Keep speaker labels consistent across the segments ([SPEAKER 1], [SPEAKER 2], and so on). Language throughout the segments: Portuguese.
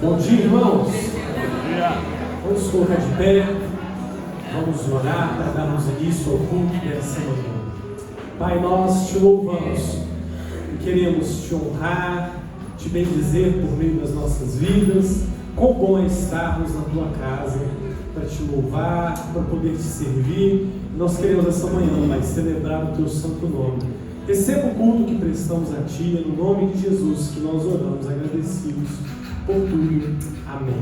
[SPEAKER 1] Bom dia, irmãos.
[SPEAKER 2] Bom dia.
[SPEAKER 1] Vamos colocar de pé. Vamos orar para darmos início ao culto dessa manhã. Pai, nós te louvamos e queremos te honrar, te bendizer por meio das nossas vidas. Quão bom é estarmos na tua casa para te louvar, para poder te servir. Nós queremos essa manhã, Pai, celebrar o teu santo nome. Receba o culto que prestamos a ti, no nome de Jesus, que nós oramos agradecidos por tudo. Amém.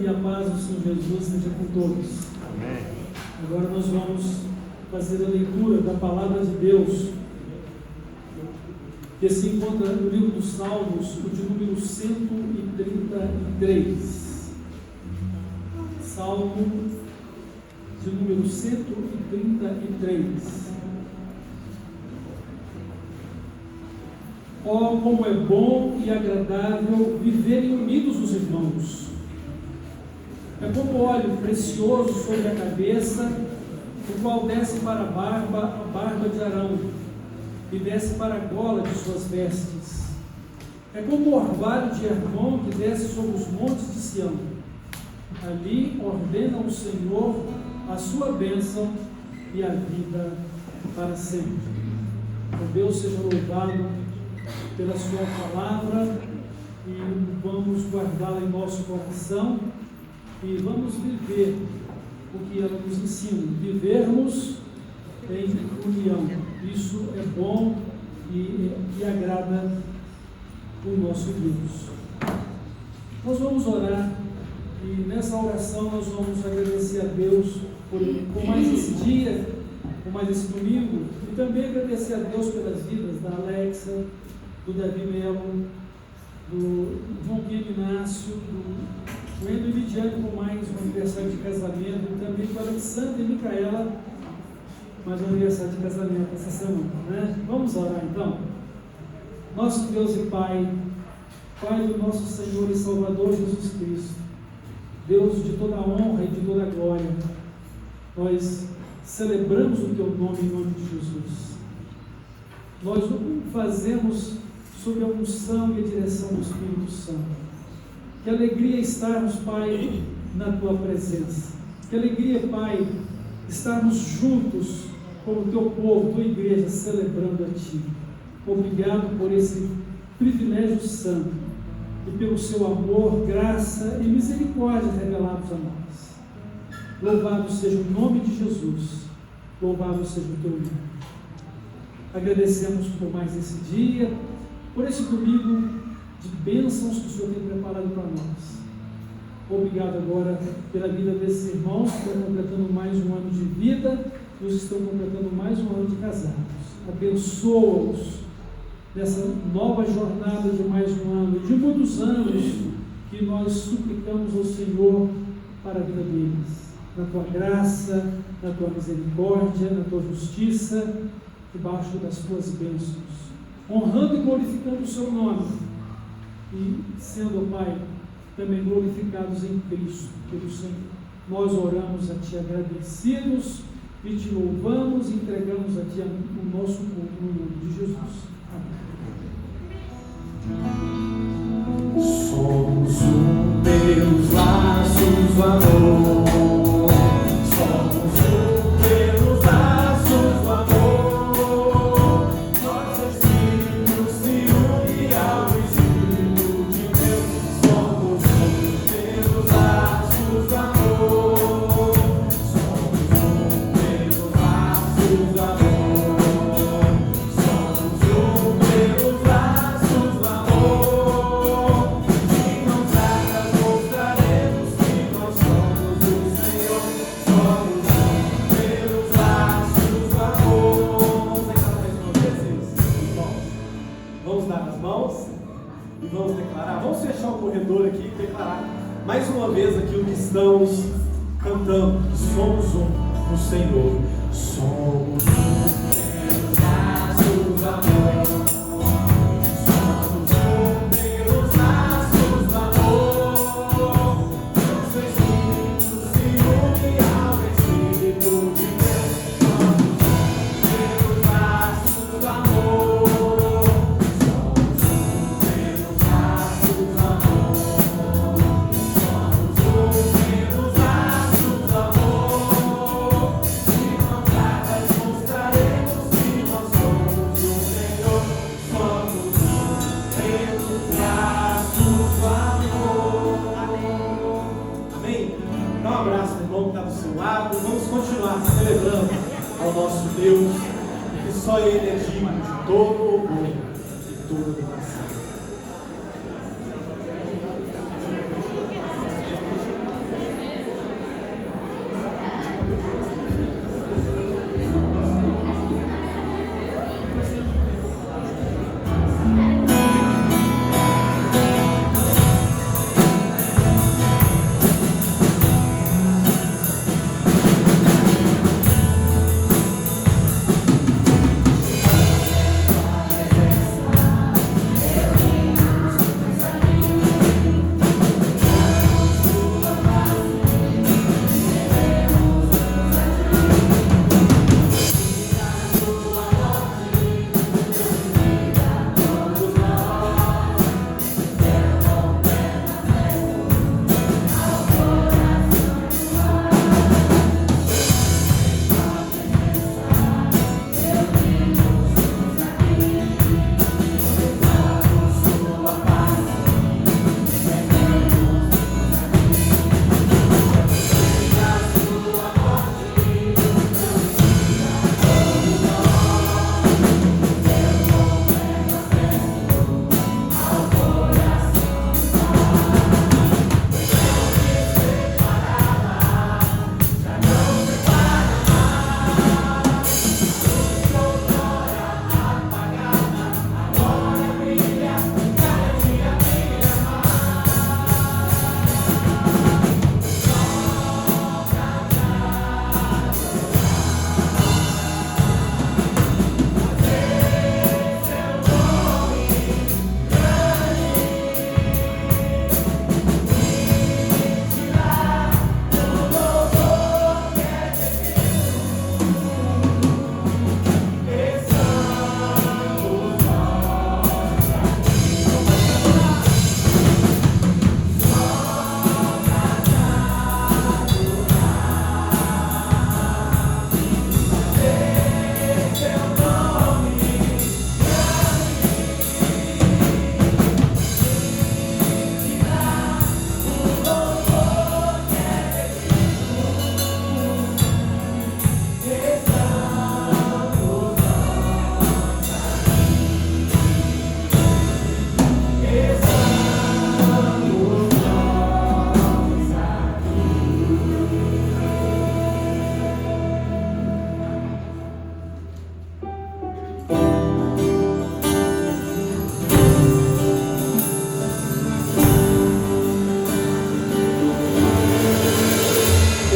[SPEAKER 3] E a paz do Senhor Jesus seja com todos.
[SPEAKER 2] Amém.
[SPEAKER 3] Agora nós vamos fazer a leitura da palavra de Deus, que se encontra no livro dos Salmos, o de número 133. Salmo de número 133. Oh, como é bom e agradável viverem unidos os irmãos. É como óleo precioso sobre a cabeça, o qual desce para a barba de Arão, e desce para a gola de suas vestes. É como o orvalho de Hermon que desce sobre os montes de Sião. Ali ordena o Senhor a sua bênção e a vida para sempre. Que Deus seja louvado pela sua palavra, e vamos guardá-la em nosso coração. E vamos viver o que ela nos ensina, vivermos em união. Isso é bom e agrada o nosso Deus. Nós vamos orar, e nessa oração nós vamos agradecer a Deus por mais esse dia, por mais esse domingo, e também agradecer a Deus pelas vidas da Alexa, do Davi Melo, do João Guilherme Inácio, do Wendel e Lidiane, com mais um aniversário de casamento, e também com a Alexandre e Micaela, mais um aniversário de casamento essa semana, né? Vamos orar então. Nosso Deus e Pai, Pai do nosso Senhor e Salvador Jesus Cristo, Deus de toda honra e de toda glória, Nós celebramos o Teu nome em nome de Jesus. Nós o fazemos sob a unção e a direção do Espírito Santo. Que alegria estarmos, Pai, na Tua presença. Que alegria, Pai, estarmos juntos como Teu povo, Tua igreja, celebrando a Ti. Obrigado por esse privilégio santo e pelo Seu amor, graça e misericórdia revelados a nós. Louvado seja o nome de Jesus. Louvado seja o Teu nome. Agradecemos por mais esse dia, por esse domingo de bênçãos que o Senhor tem preparado para nós. Obrigado agora pela vida desses irmãos que estão completando mais um ano de vida e os que estão completando mais um ano de casados. Abençoa-os nessa nova jornada de mais um ano, de muitos anos que nós suplicamos ao Senhor para a vida deles. Na Tua graça, na Tua misericórdia, na Tua justiça, debaixo das Tuas bênçãos, honrando e glorificando o Seu nome e sendo, Pai, também glorificados em Cristo pelo Senhor. Nós oramos a Ti agradecidos e Te louvamos e entregamos a Ti o nosso culto no nome de Jesus. Amém.
[SPEAKER 1] Somos um pelos laços do amor. Somos um pelos laços do amor. Nosso Espírito se une ao Espírito de Deus. Somos um pelos laços do amor. Somos um pelos laços do amor. Somos um pelos laços do amor. De mãos dadas mostraremos que nós somos do Senhor. Somos um pelos laços do amor. Vamos declarar mais uma vez isso, irmãos. Vamos dar as mãos e vamos declarar. Vamos fechar o corredor aqui e declarar mais uma vez aquilo que estamos cantando. Somos um no Senhor. Somos um pelos laços do amor. Somos um pelos laços do amor. Nosso Espírito se une ao Espírito de Deus. Somos um pelos laços do amor. Somos um pelos laços do amor. Somos um pelos laços do amor. De mãos dadas mostraremos que nós somos do Senhor. Somos um pelos laços do amor. Amém? Dá um abraço no irmão que está do seu lado. Vamos continuar celebrando ao nosso Deus, que só Ele é digno de todo o orgulho e toda adoração.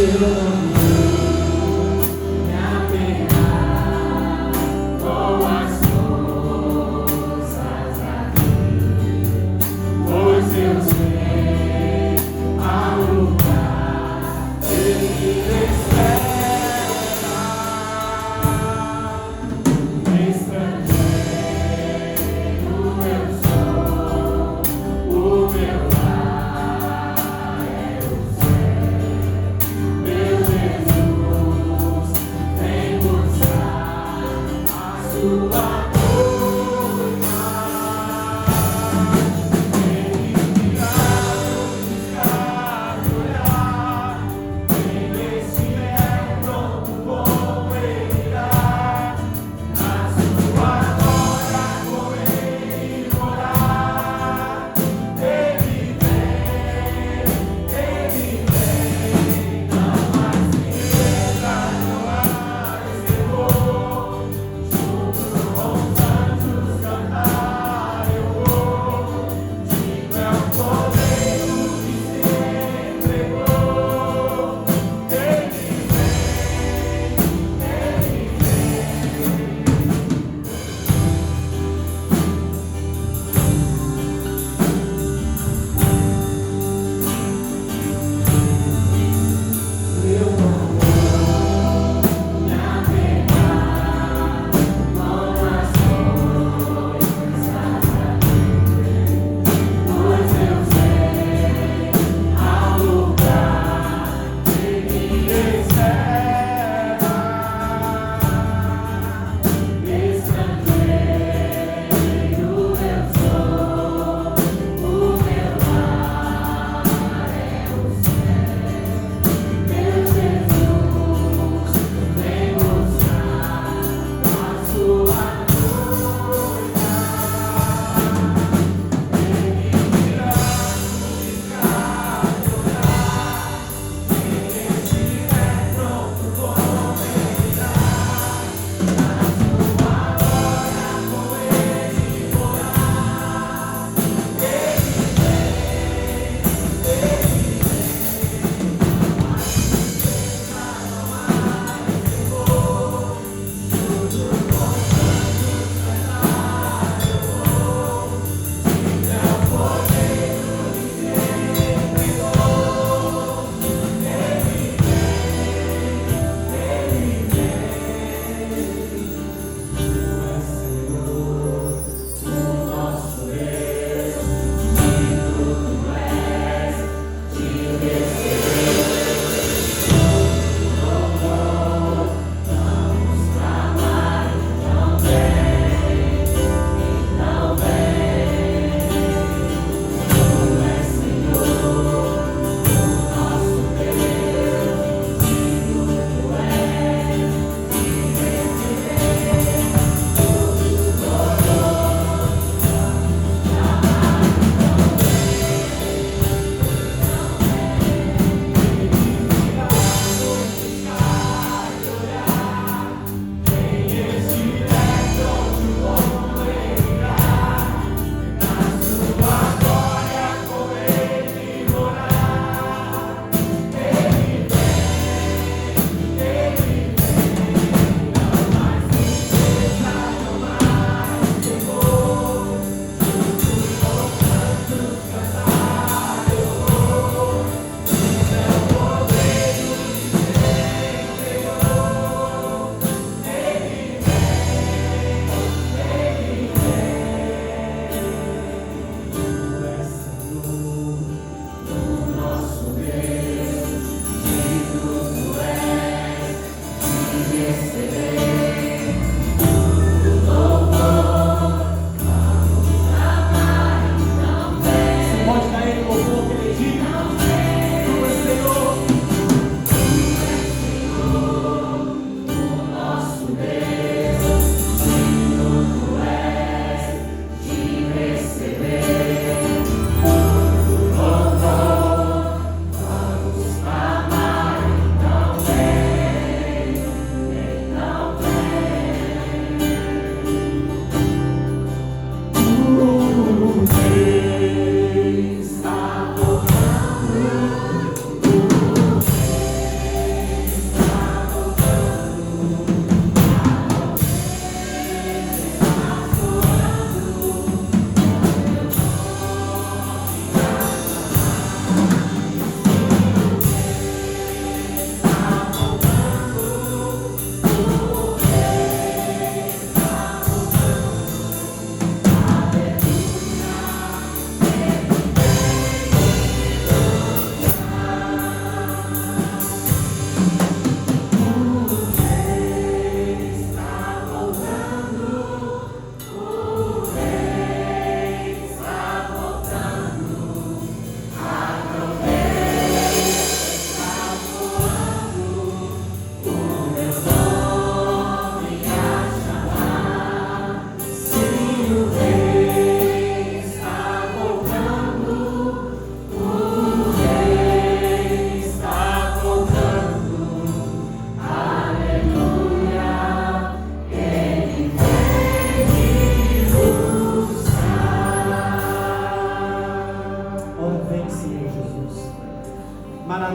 [SPEAKER 4] Meu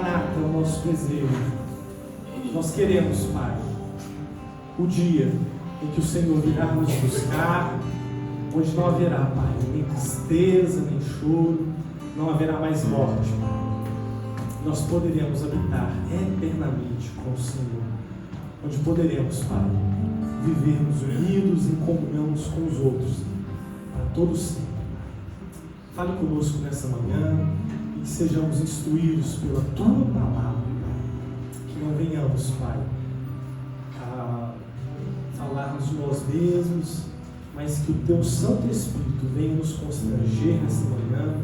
[SPEAKER 1] Maranata é o nosso desejo. Nós queremos, Pai, o dia em que o Senhor virá nos buscar, onde não haverá, Pai, nem tristeza, nem choro, não haverá mais morte, Pai. Nós poderemos habitar eternamente com o Senhor, onde poderemos, Pai, vivermos unidos em comunhão uns com os outros, para todos sempre. Fale conosco nessa manhã e que sejamos instruídos pela Tua palavra, que não venhamos, Pai, a falarmos de nós mesmos, mas que o Teu Santo Espírito venha nos constranger nessa manhã,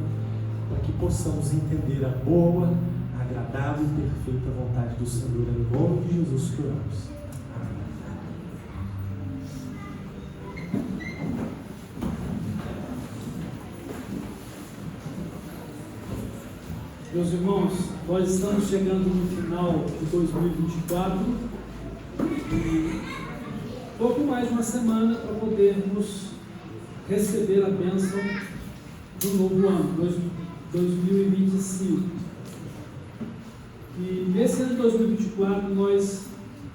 [SPEAKER 1] para que possamos entender a boa, agradável e perfeita vontade do Senhor, em nome de Jesus que oramos.
[SPEAKER 3] Meus irmãos, nós estamos chegando no final de 2024 e pouco mais de uma semana para podermos receber a bênção do novo ano, 2025. E nesse ano de 2024 nós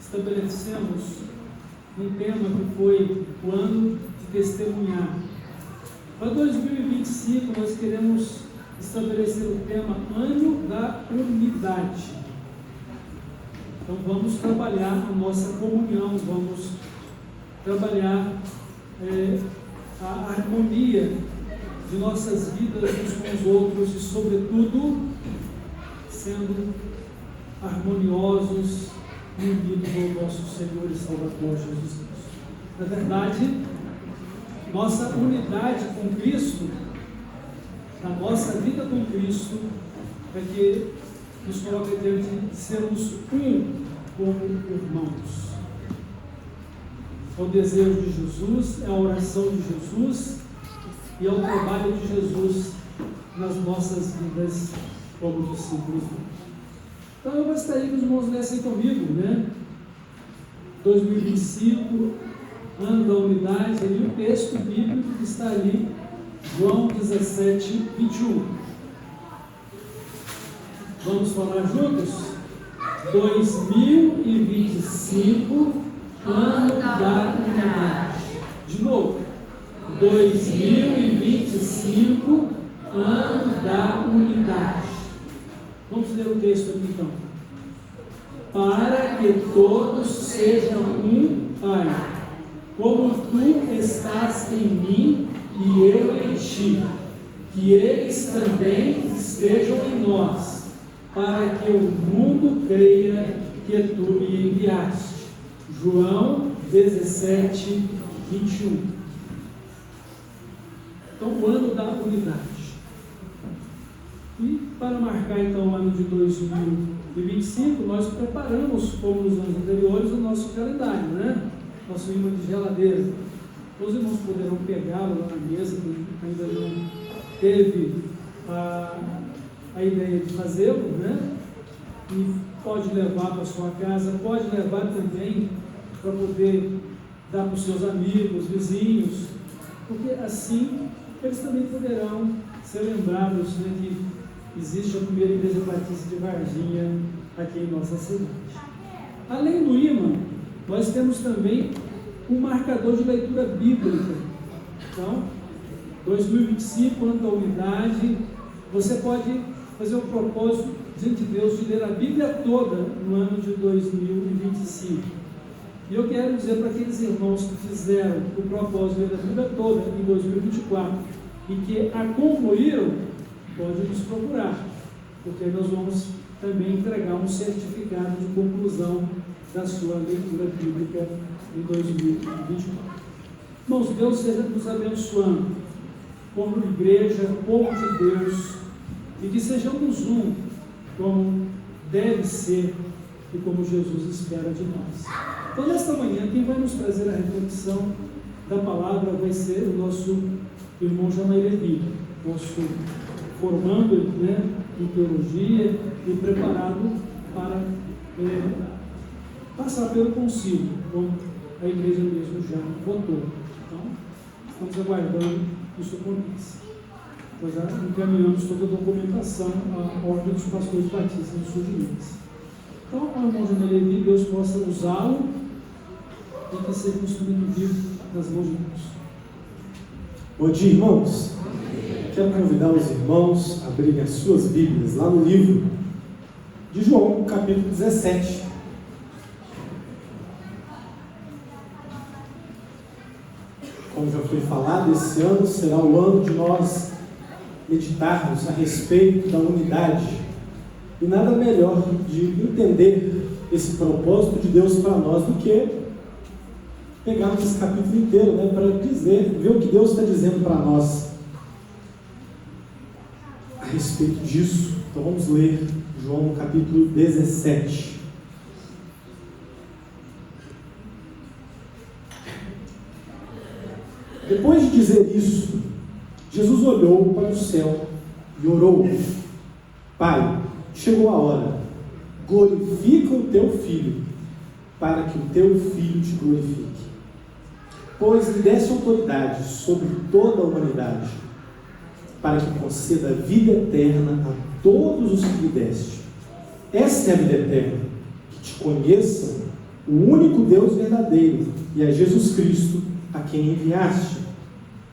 [SPEAKER 3] estabelecemos um tema que foi o ano de testemunhar. Para 2025 nós queremos estabelecer o tema Ano da Unidade. Então vamos trabalhar a nossa comunhão, vamos trabalhar a harmonia de nossas vidas uns com os outros e, sobretudo, sendo harmoniosos e unidos ao nosso Senhor e Salvador Jesus Cristo. Na verdade, nossa unidade com Cristo, a nossa vida com Cristo, é que nos coloca diante de sermos um como irmãos. É o desejo de Jesus, é a oração de Jesus e é o trabalho de Jesus nas nossas vidas como discípulos. Então eu gostaria que os irmãos lessem comigo, 2025, ano da unidade, e o texto bíblico que está ali, João 17, 21. Vamos falar juntos? 2025, ano da unidade. De novo. 2025, ano da unidade. Vamos ler o texto aqui então. Para que todos sejam um, Pai, como Tu estás em mim e eu em Ti, que eles também estejam em nós, para que o mundo creia que Tu me enviaste. João 17, 21. Então, o ano da unidade. E para marcar então o ano de 2025, nós preparamos, como nos anos anteriores, o nosso calendário, Nosso imã de geladeira. Os irmãos poderão pegá-lo lá na mesa, que ainda não teve a ideia de fazê-lo, E pode levar para a sua casa, pode levar também para poder dar para os seus amigos, vizinhos, porque assim eles também poderão ser lembrados que existe a primeira igreja batista de Varginha aqui em nossa cidade. Além do imã, nós temos também um marcador de leitura bíblica. Então, 2025, ano da unidade, você pode fazer o propósito diante de Deus de ler a Bíblia toda no ano de 2025. E eu quero dizer para aqueles irmãos que fizeram o propósito de ler a Bíblia toda em 2024 e que a concluíram, pode nos procurar, porque nós vamos também entregar um certificado de conclusão da sua leitura bíblica em 2024. Irmãos, Deus seja nos abençoando como igreja, povo de Deus, e que sejamos um, como deve ser e como Jesus espera de nós. Então, nesta manhã, quem vai nos trazer a reflexão da palavra vai ser o nosso irmão Janaí Levi, nosso formando em teologia e preparado para passar pelo concílio, como a igreja mesmo já votou. Então, estamos aguardando isso aconteça. nós já encaminhamos toda a documentação à Ordem dos Pastores Batistas do Sul de Minas. Então, o irmão Júnior Levi, Deus possa usá-lo e que seja um instrumento vivo nas mãos de Deus.
[SPEAKER 1] Bom dia, irmãos. Quero convidar os irmãos a abrirem as suas Bíblias lá no livro de João, capítulo 17. Como já foi falado, esse ano será o ano de nós meditarmos a respeito da unidade. E nada melhor de entender esse propósito de Deus para nós do que pegarmos esse capítulo inteiro, para dizer, ver o que Deus está dizendo para nós a respeito disso. Então vamos ler João capítulo 17. Depois de dizer isso, Jesus olhou para o céu e orou: Pai, chegou a hora, glorifica o teu Filho, para que o teu Filho te glorifique. Pois lhe deste autoridade sobre toda a humanidade, para que conceda a vida eterna a todos os que lhe deste. Esta é a vida eterna, que te conheçam o único Deus verdadeiro e a Jesus Cristo, a quem enviaste.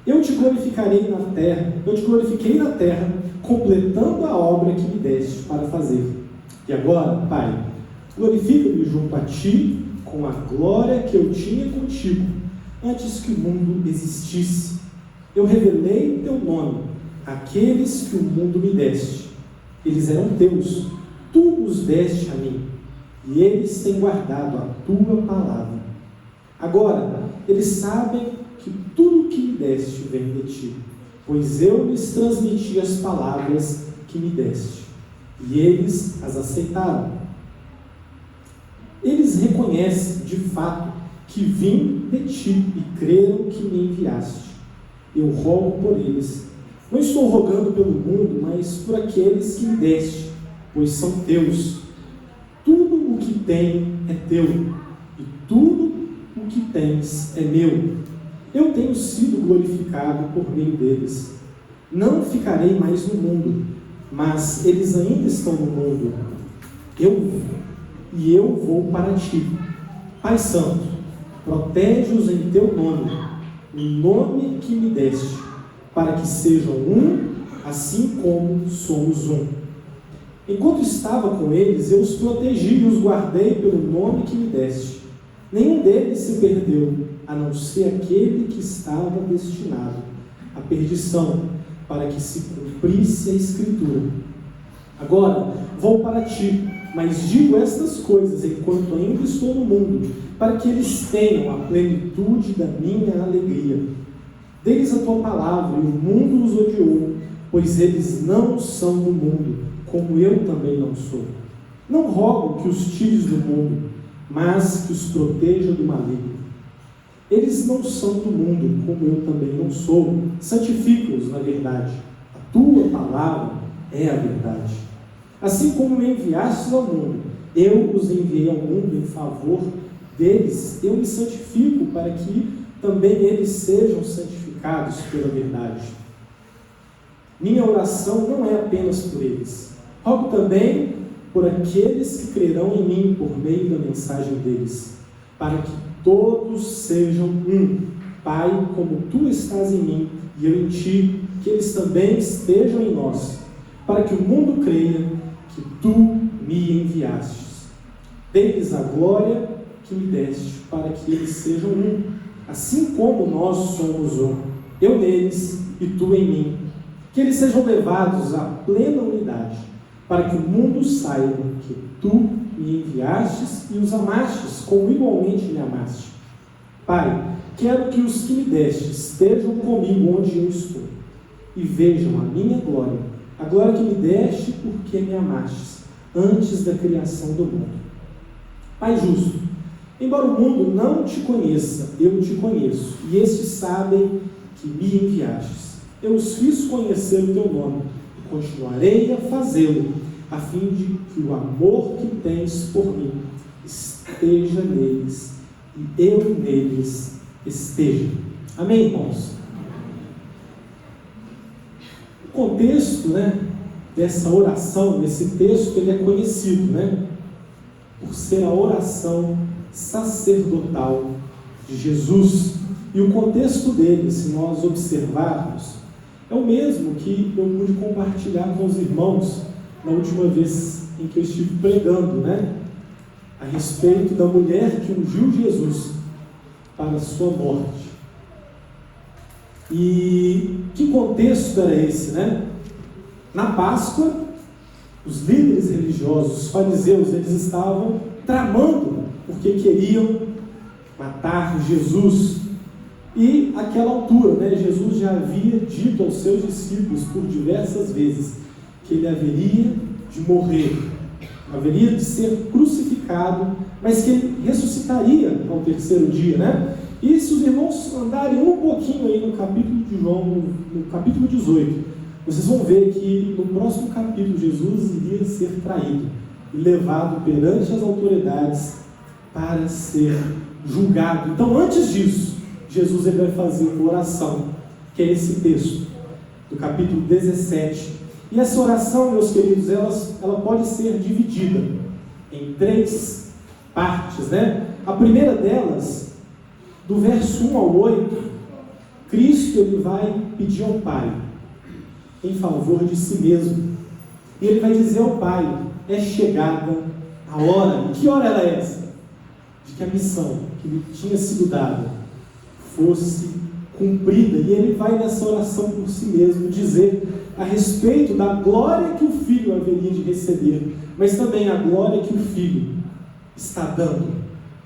[SPEAKER 1] Eu te glorifiquei na terra, completando a obra que me deste para fazer. E agora, Pai, glorifica-me junto a ti com a glória que eu tinha contigo antes que o mundo existisse. Eu revelei teu nome àqueles que o mundo me deste. Eles eram teus, tu os deste a mim, e eles têm guardado a tua palavra. Agora, eles sabem que tudo o que me deste vem de ti, pois eu lhes transmiti as palavras que me deste, e eles as aceitaram. Eles reconhecem, de fato, que vim de ti e creram que me enviaste. Eu rogo por eles. Não estou rogando pelo mundo, mas por aqueles que me deste, pois são teus. Tudo o que tenho é teu, e tudo o que tens é meu. Eu tenho sido glorificado por meio deles. Não ficarei mais no mundo, mas eles ainda estão no mundo. Eu vou para ti. Pai Santo, protege-os em teu nome, o nome que me deste, para que sejam um, assim como somos um. Enquanto estava com eles, eu os protegi e os guardei pelo nome que me deste. Nenhum deles se perdeu, a não ser aquele que estava destinado à perdição, para que se cumprisse a Escritura. Agora vou para ti, mas digo estas coisas enquanto ainda estou no mundo, para que eles tenham a plenitude da minha alegria. Dê-lhes a tua palavra, e o mundo os odiou, pois eles não são do mundo, como eu também não sou. Não rogo que os tires do mundo, mas que os proteja do maligno. Eles não são do mundo, como eu também não sou. Santifica-os na verdade. A tua palavra é a verdade. Assim como me enviastes ao mundo, eu os enviei ao mundo em favor deles. Eu me santifico para que também eles sejam santificados pela verdade. Minha oração não é apenas por eles. Rogo também por aqueles que crerão em mim por meio da mensagem deles, para que todos sejam um. Pai, como tu estás em mim e eu em ti, que eles também estejam em nós, para que o mundo creia que tu me enviastes. Dê-lhes a glória que me deste, para que eles sejam um, assim como nós somos um, eu neles e tu em mim. Que eles sejam levados à plena unidade, para que o mundo saiba que tu me enviastes e os amastes, como igualmente me amaste. Pai, quero que os que me deste estejam comigo onde eu estou, e vejam a minha glória, a glória que me deste porque me amastes, antes da criação do mundo. Pai justo, embora o mundo não te conheça, eu te conheço, e estes sabem que me enviastes. Eu os fiz conhecer o teu nome, e continuarei a fazê-lo, a fim de que o amor que tens por mim esteja neles, e eu neles esteja. Amém, irmãos? contexto, né, dessa oração, desse texto, ele é conhecido, né, por ser a oração sacerdotal de Jesus. E o contexto dele, se nós observarmos, é o mesmo que eu pude compartilhar com os irmãos na última vez em que eu estive pregando, né, a respeito da mulher que ungiu Jesus para a sua morte. E que contexto era esse, né? Na Páscoa, os líderes religiosos, os fariseus, eles estavam tramando porque queriam matar Jesus. E àquela altura, né, Jesus já havia dito aos seus discípulos por diversas vezes que ele haveria de morrer, haveria de ser crucificado, mas que ele ressuscitaria ao terceiro dia, né? E se os irmãos andarem um pouquinho aí no capítulo de João, no capítulo 18, vocês vão ver que no próximo capítulo Jesus iria ser traído e levado perante as autoridades para ser julgado. Então, antes disso, Jesus ele vai fazer uma oração, que é esse texto do capítulo 17. E essa oração, meus queridos, ela pode ser dividida em 3 partes, né? A primeira delas, do verso 1 ao 8, Cristo ele vai pedir ao Pai em favor de si mesmo. E ele vai dizer ao Pai: é chegada a hora. E que hora era essa? De que a missão que lhe tinha sido dada fosse cumprida. E ele vai nessa oração por si mesmo dizer a respeito da glória que o Filho haveria de receber, mas também a glória que o Filho está dando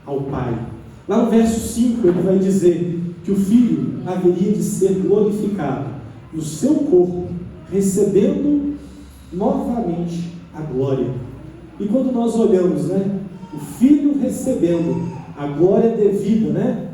[SPEAKER 1] ao Pai. Lá no verso 5 ele vai dizer que o Filho haveria de ser glorificado no seu corpo, recebendo novamente a glória. E quando nós olhamos, né, o Filho recebendo a glória devida, né,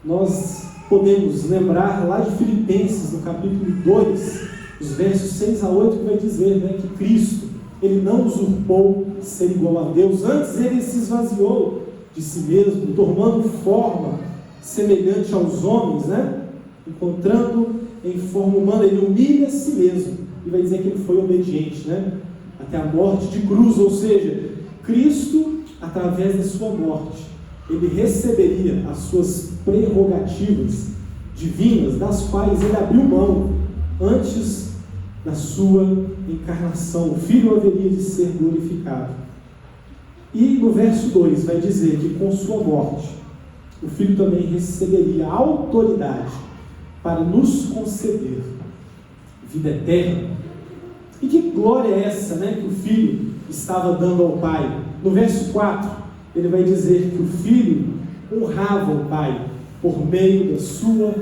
[SPEAKER 1] nós podemos lembrar lá de Filipenses, no capítulo 2, os versos 6 a 8, que vai dizer, né, que Cristo, ele não usurpou ser igual a Deus, antes ele se esvaziou de si mesmo, tomando forma semelhante aos homens, né, encontrando em forma humana, ele humilha a si mesmo, e vai dizer que ele foi obediente, né, até a morte de cruz. Ou seja, Cristo, através da sua morte, ele receberia as suas prerrogativas divinas, das quais ele abriu mão antes da sua encarnação. O Filho haveria de ser glorificado. E no verso 2 vai dizer que com sua morte o Filho também receberia a autoridade para nos conceder vida eterna. E que glória é essa, né, que o Filho estava dando ao Pai? No verso 4 ele vai dizer que o Filho honrava o Pai por meio da sua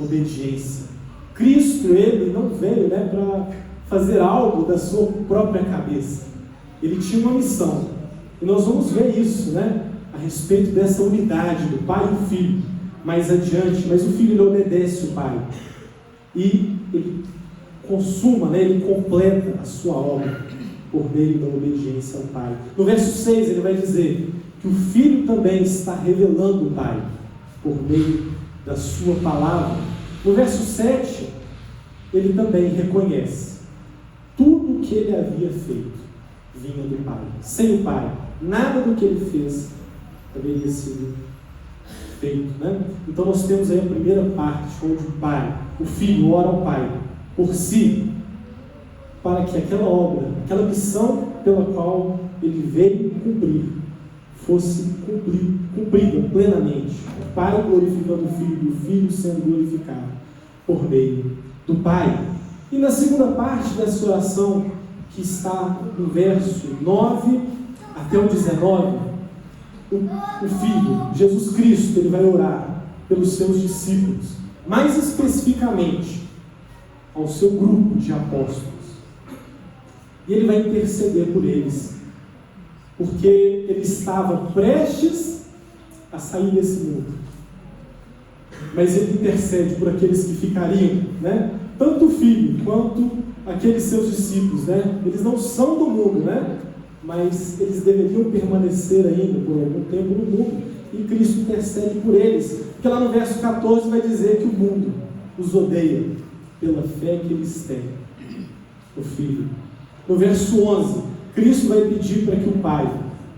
[SPEAKER 1] obediência. Cristo, ele não veio, né, para fazer algo da sua própria cabeça. Ele tinha uma missão. E nós vamos ver isso, né, a respeito dessa unidade do Pai e do Filho mais adiante. Mas o Filho, ele obedece o Pai. E ele consuma, né, ele completa a sua obra por meio da obediência ao Pai. No verso 6 ele vai dizer que o Filho também está revelando o Pai por meio da sua palavra. No verso 7, ele também reconhece tudo o que ele havia feito vinha do Pai. Sem o Pai, nada do que ele fez haveria sido feito, né? Então nós temos aí a primeira parte, onde o Pai, o Filho ora ao Pai por si, para que aquela obra, aquela missão pela qual ele veio cumprir, fosse cumprida plenamente. O Pai glorificando o Filho e o Filho sendo glorificado por meio do Pai. E na segunda parte dessa oração, que está no verso 9 até o 19, o Filho, Jesus Cristo, ele vai orar pelos seus discípulos, mais especificamente ao seu grupo de apóstolos. E ele vai interceder por eles, porque ele estava prestes a sair desse mundo. Mas ele intercede por aqueles que ficariam, né? Tanto o Filho quanto aqueles seus discípulos, né? Eles não são do mundo, né? Mas eles deveriam permanecer ainda por algum tempo no mundo. E Cristo intercede por eles. Porque lá no verso 14 vai dizer que o mundo os odeia pela fé que eles têm o Filho. No verso 11, Cristo vai pedir para que o Pai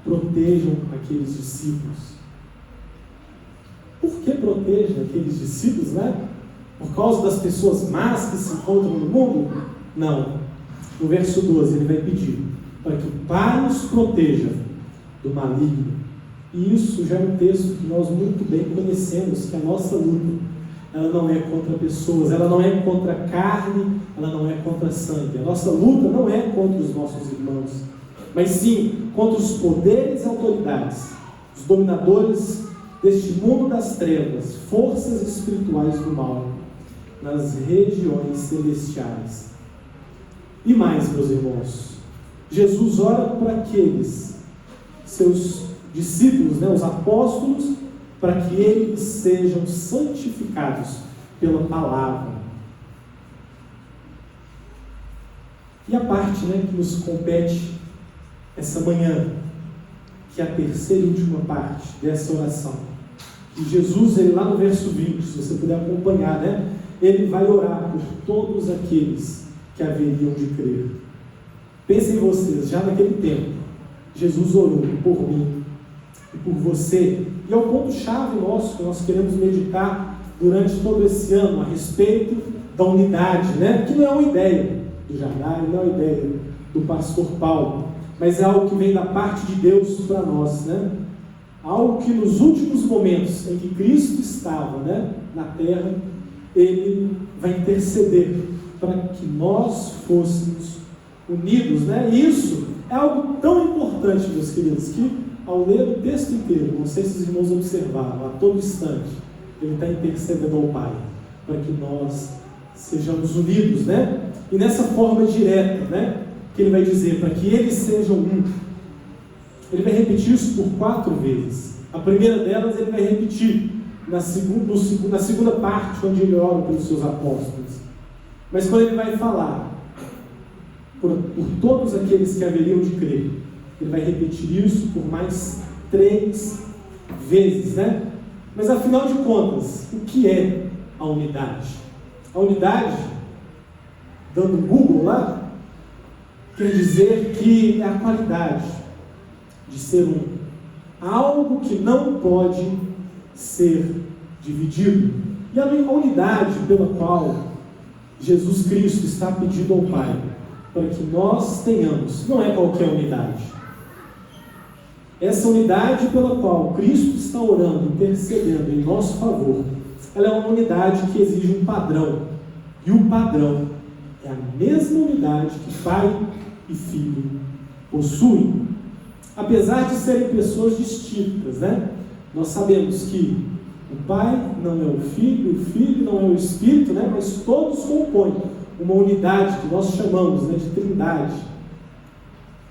[SPEAKER 1] proteja aqueles discípulos. Por que proteja aqueles discípulos, né? Por causa das pessoas más que se encontram no mundo? Não. No verso 12, ele vai pedir para que o Pai nos proteja do maligno. E isso já é um texto que nós muito bem conhecemos, que a nossa luta, ela não é contra pessoas, ela não é contra carne, ela não é contra sangue. A nossa luta não é contra os nossos irmãos, mas sim contra os poderes e autoridades, os dominadores deste mundo das trevas, forças espirituais do mal, nas regiões celestiais. E mais, meus irmãos, Jesus ora para aqueles seus discípulos, os apóstolos, para que eles sejam santificados pela palavra. E a parte que nos compete essa manhã, que é a terceira e última parte dessa oração, que Jesus, ele lá no verso 20, se você puder acompanhar, ele vai orar por todos aqueles que haveriam de crer. Pensem vocês, já naquele tempo, Jesus orou por mim e por você, e é o ponto-chave nosso que nós queremos meditar durante todo esse ano a respeito da unidade, que não é uma ideia do Jardai, não é uma ideia do pastor Paulo, mas é algo que vem da parte de Deus para nós, algo que nos últimos momentos em que Cristo estava na terra, ele vai interceder para que nós fôssemos unidos, E isso é algo tão importante, meus queridos, que ao ler o texto inteiro, não sei se os irmãos observaram, a todo instante, ele está intercedendo ao Pai, para que nós sejamos unidos, E nessa forma direta, que ele vai dizer, para que eles sejam um. Ele vai repetir isso por 4 vezes. A primeira delas ele vai repetir na segunda parte, onde ele ora pelos seus apóstolos. Mas quando ele vai falar por todos aqueles que haveriam de crer, ele vai repetir isso por mais 3 vezes, Mas afinal de contas, o que é a unidade? A unidade, dando Google lá, quer dizer que é a qualidade de ser um. Algo que não pode ser dividido. E a unidade pela qual Jesus Cristo está pedindo ao Pai para que nós tenhamos, não é qualquer unidade. Essa unidade pela qual Cristo está orando, intercedendo em nosso favor, ela é uma unidade que exige um padrão. E o padrão é a mesma unidade que Pai e Filho possuem. Apesar de serem pessoas distintas, nós sabemos que o Pai não é o Filho não é o Espírito, mas todos compõem uma unidade que nós chamamos de Trindade,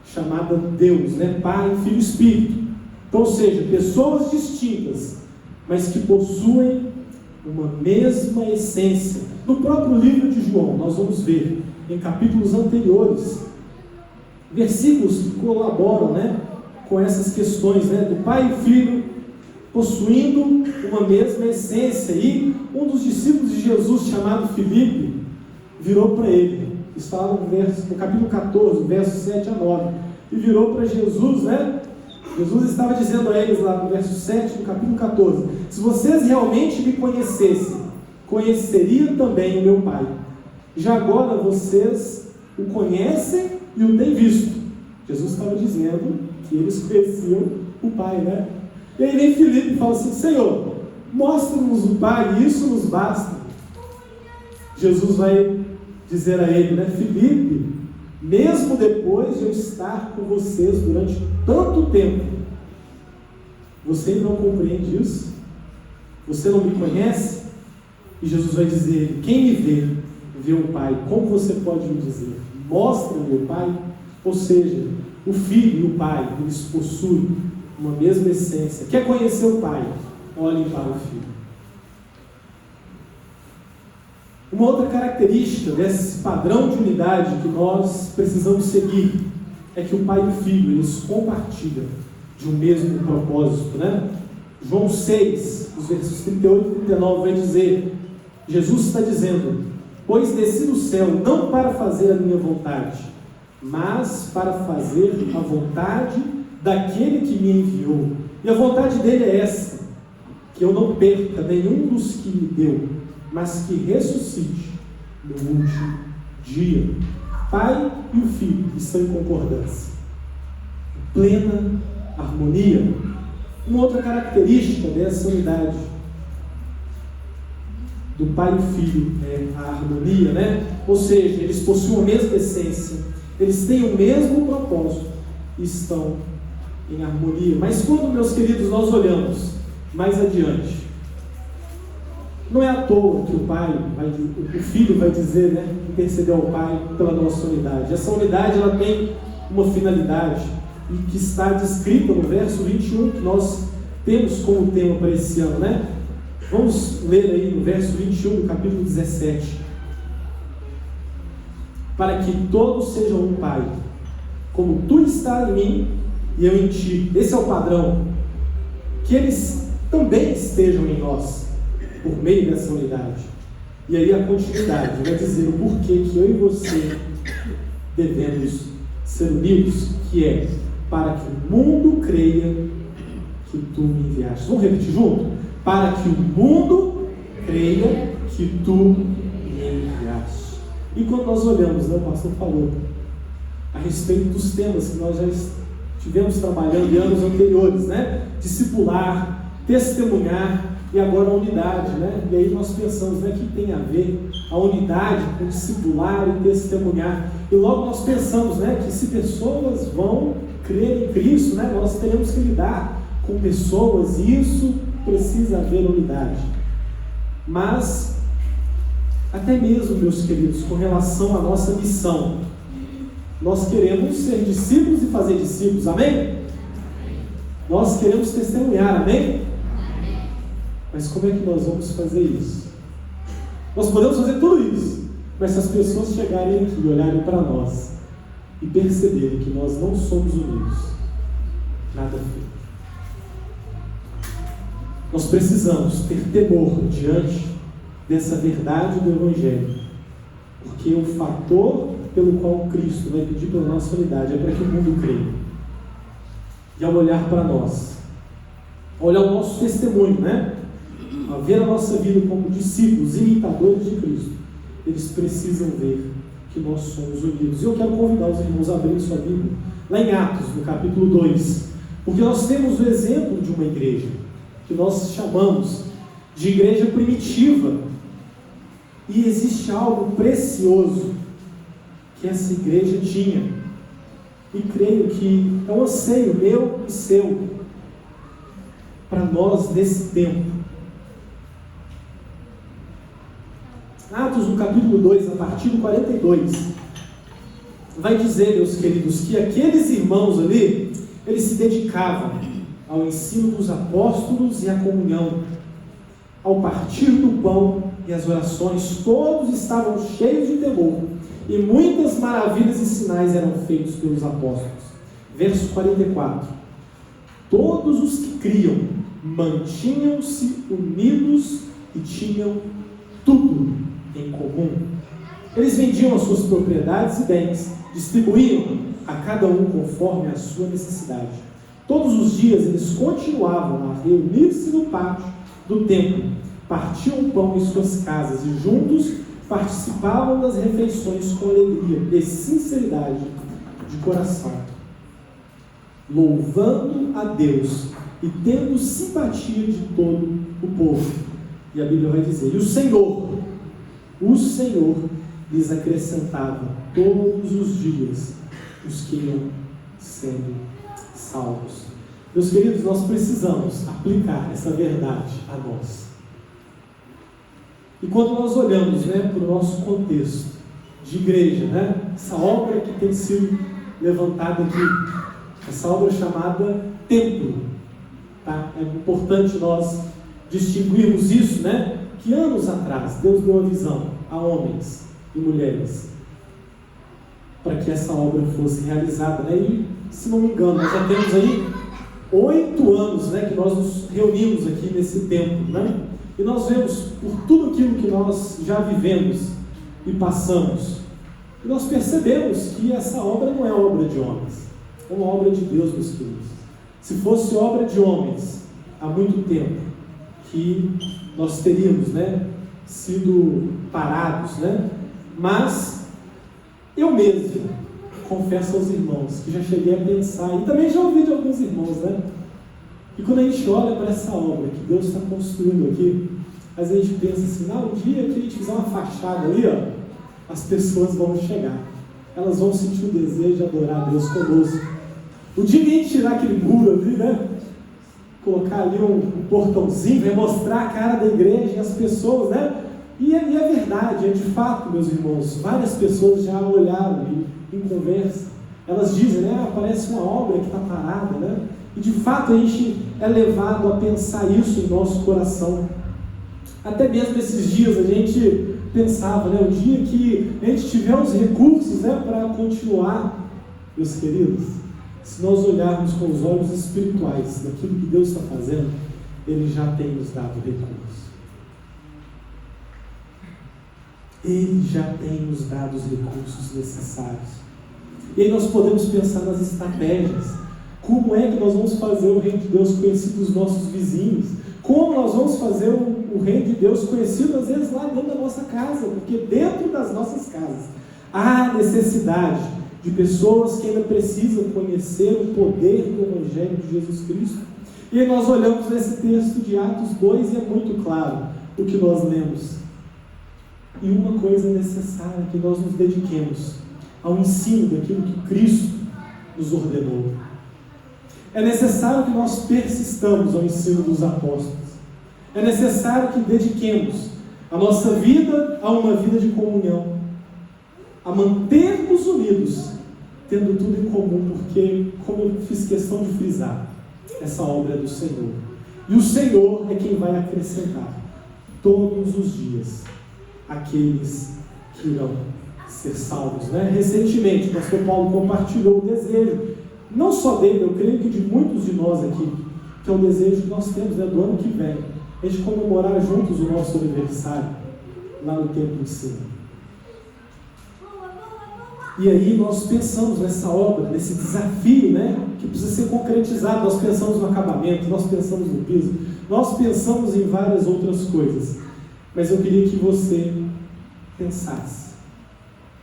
[SPEAKER 1] chamada Deus, Pai, Filho e Espírito. Então, ou seja, pessoas distintas, mas que possuem uma mesma essência. No próprio livro de João, nós vamos ver, em capítulos anteriores, versículos que colaboram, com essas questões, do Pai e Filho possuindo uma mesma essência. E um dos discípulos de Jesus, chamado Filipe, virou para ele, estava no capítulo 14, versos 7 a 9, e virou para Jesus, Jesus estava dizendo a eles lá no verso 7 do capítulo 14: se vocês realmente me conhecessem, conheceriam também o meu Pai. Já agora vocês o conhecem e o têm visto. Jesus estava dizendo que eles conheciam o Pai, E aí vem Filipe e fala assim: Senhor, mostra-nos o Pai, e isso nos basta. Jesus vai dizer a ele, Filipe, mesmo depois de eu estar com vocês durante tanto tempo, você não compreende isso? Você não me conhece? E Jesus vai dizer: quem me vê, vê o Pai. Como você pode me dizer, mostra-me o Pai? Ou seja, o Filho e o Pai, eles possuem uma mesma essência. Quer conhecer o Pai? Olhem para o Filho. Uma outra característica desse padrão de unidade que nós precisamos seguir é que o Pai e o Filho, eles compartilham de um mesmo propósito, João 6, os versos 38 e 39 vai dizer, Jesus está dizendo: pois desci do céu não para fazer a minha vontade, mas para fazer a vontade daquele que me enviou. E a vontade dele é essa, que eu não perca nenhum dos que me deu, mas que ressuscite no último dia. Pai e o Filho estão em concordância, plena harmonia. Uma outra característica dessa unidade do Pai e o Filho é a harmonia, né? Ou seja, eles possuem a mesma essência, eles têm o mesmo propósito e estão em harmonia. Mas quando, meus queridos, nós olhamos mais adiante, não é à toa que o Filho vai dizer, né, interceder ao Pai pela nossa unidade. Essa unidade, ela tem uma finalidade, e que está descrita no verso 21, que nós temos como tema para esse ano, né? Vamos ler aí no verso 21 do capítulo 17. Para que todos sejam um, Pai, como Tu estás em mim e eu em Ti. Esse é o padrão. Que eles também estejam em nós, por meio dessa unidade. E aí a continuidade vai dizer o porquê que eu e você devemos ser unidos, que é para que o mundo creia que Tu me enviaste. Vamos repetir junto? Para que o mundo creia que Tu me enviaste. E quando nós olhamos, né, o pastor falou a respeito dos temas que nós já estivemos trabalhando em anos anteriores, né? Discipular, testemunhar e agora a unidade, né? E aí nós pensamos, né, que tem a ver a unidade com discipular e testemunhar. E logo nós pensamos, né, que se pessoas vão crer em Cristo, né, nós teremos que lidar com pessoas, e isso precisa haver unidade. Mas até mesmo, meus queridos, com relação à nossa missão, nós queremos ser discípulos e fazer discípulos, amém? Nós queremos testemunhar, amém? Mas como é que nós vamos fazer isso? Nós podemos fazer tudo isso, mas se as pessoas chegarem aqui e olharem para nós e perceberem que nós não somos unidos, nada feito. Nós precisamos ter temor diante dessa verdade do Evangelho, porque o fator pelo qual Cristo vai pedir pela nossa unidade é para que o mundo creia. E ao olhar para nós, ao olhar o nosso testemunho, né? A ver a nossa vida como discípulos, imitadores de Cristo, eles precisam ver que nós somos unidos. E eu quero convidar os irmãos a abrirem sua Bíblia, lá em Atos, no capítulo 2, porque nós temos o exemplo de uma igreja, que nós chamamos de igreja primitiva, e existe algo precioso que essa igreja tinha, e creio que é um anseio meu e seu, para nós nesse tempo. Atos, no capítulo 2, a partir do 42, vai dizer, meus queridos, que aqueles irmãos ali, eles se dedicavam ao ensino dos apóstolos e à comunhão, ao partir do pão e às orações. Todos estavam cheios de temor, e muitas maravilhas e sinais eram feitos pelos apóstolos. Verso 44. Todos os que criam mantinham-se unidos e tinham tudo em comum. Eles vendiam as suas propriedades e bens, distribuíam a cada um conforme a sua necessidade. Todos os dias eles continuavam a reunir-se no pátio do templo, partiam o pão em suas casas e juntos participavam das refeições com alegria e sinceridade de coração, louvando a Deus e tendo simpatia de todo o povo. E a Bíblia vai dizer, e o Senhor lhes acrescentava todos os dias os que iam sendo salvos. Meus queridos, nós precisamos aplicar essa verdade a nós. E quando nós olhamos, né, para o nosso contexto de igreja, né, essa obra que tem sido levantada aqui, essa obra chamada templo, tá? É importante nós distinguirmos isso, né? Que anos atrás Deus deu a visão a homens e mulheres para que essa obra fosse realizada, né? E, se não me engano, nós já temos aí 8 anos, né, que nós nos reunimos aqui nesse templo, né? E nós vemos, por tudo aquilo que nós já vivemos, e passamos. E nós percebemos que essa obra não é obra de homens, é uma obra de Deus, meus queridos. Se fosse obra de homens, há muito tempo que nós teríamos, sido parados, Mas eu mesmo confesso aos irmãos que já cheguei a pensar, e também já ouvi de alguns irmãos, e quando a gente olha para essa obra que Deus está construindo aqui, às vezes a gente pensa assim, o dia que a gente fizer uma fachada ali, as pessoas vão chegar, elas vão sentir o desejo de adorar a Deus conosco. O dia que a gente tirar aquele muro ali, colocar ali um portãozinho, vai mostrar a cara da igreja e as pessoas, E é verdade, de fato, meus irmãos, várias pessoas já olharam em conversa, elas dizem, parece uma obra que está parada, E de fato a gente é levado a pensar isso em nosso coração. Até mesmo esses dias a gente pensava, o dia que a gente tiver os recursos, para continuar, meus queridos, se nós olharmos com os olhos espirituais daquilo que Deus está fazendo, Ele já tem nos dado recursos. Ele já tem nos dado os recursos necessários. E aí nós podemos pensar nas estratégias. Como é que nós vamos fazer o reino de Deus conhecido dos nossos vizinhos? Como nós vamos fazer o reino de Deus conhecido, às vezes, lá dentro da nossa casa? Porque dentro das nossas casas há necessidade de pessoas que ainda precisam conhecer o poder do Evangelho de Jesus Cristo. E aí nós olhamos nesse texto de Atos 2 e é muito claro o que nós lemos. E uma coisa necessária, que nós nos dediquemos ao ensino daquilo que Cristo nos ordenou. É necessário que nós persistamos ao ensino dos apóstolos. É necessário que dediquemos a nossa vida a uma vida de comunhão, a mantermos unidos, tendo tudo em comum, porque, como eu fiz questão de frisar, essa obra é do Senhor. E o Senhor é quem vai acrescentar todos os dias aqueles que irão ser salvos. Recentemente, o pastor Paulo compartilhou o desejo, não só dele, eu creio que de muitos de nós aqui, que é o desejo que nós temos, do ano que vem, a gente comemorar juntos o nosso aniversário, lá no templo de cima. E aí nós pensamos nessa obra, nesse desafio, que precisa ser concretizado. Nós pensamos no acabamento, nós pensamos no piso, nós pensamos em várias outras coisas. Mas eu queria que você pensasse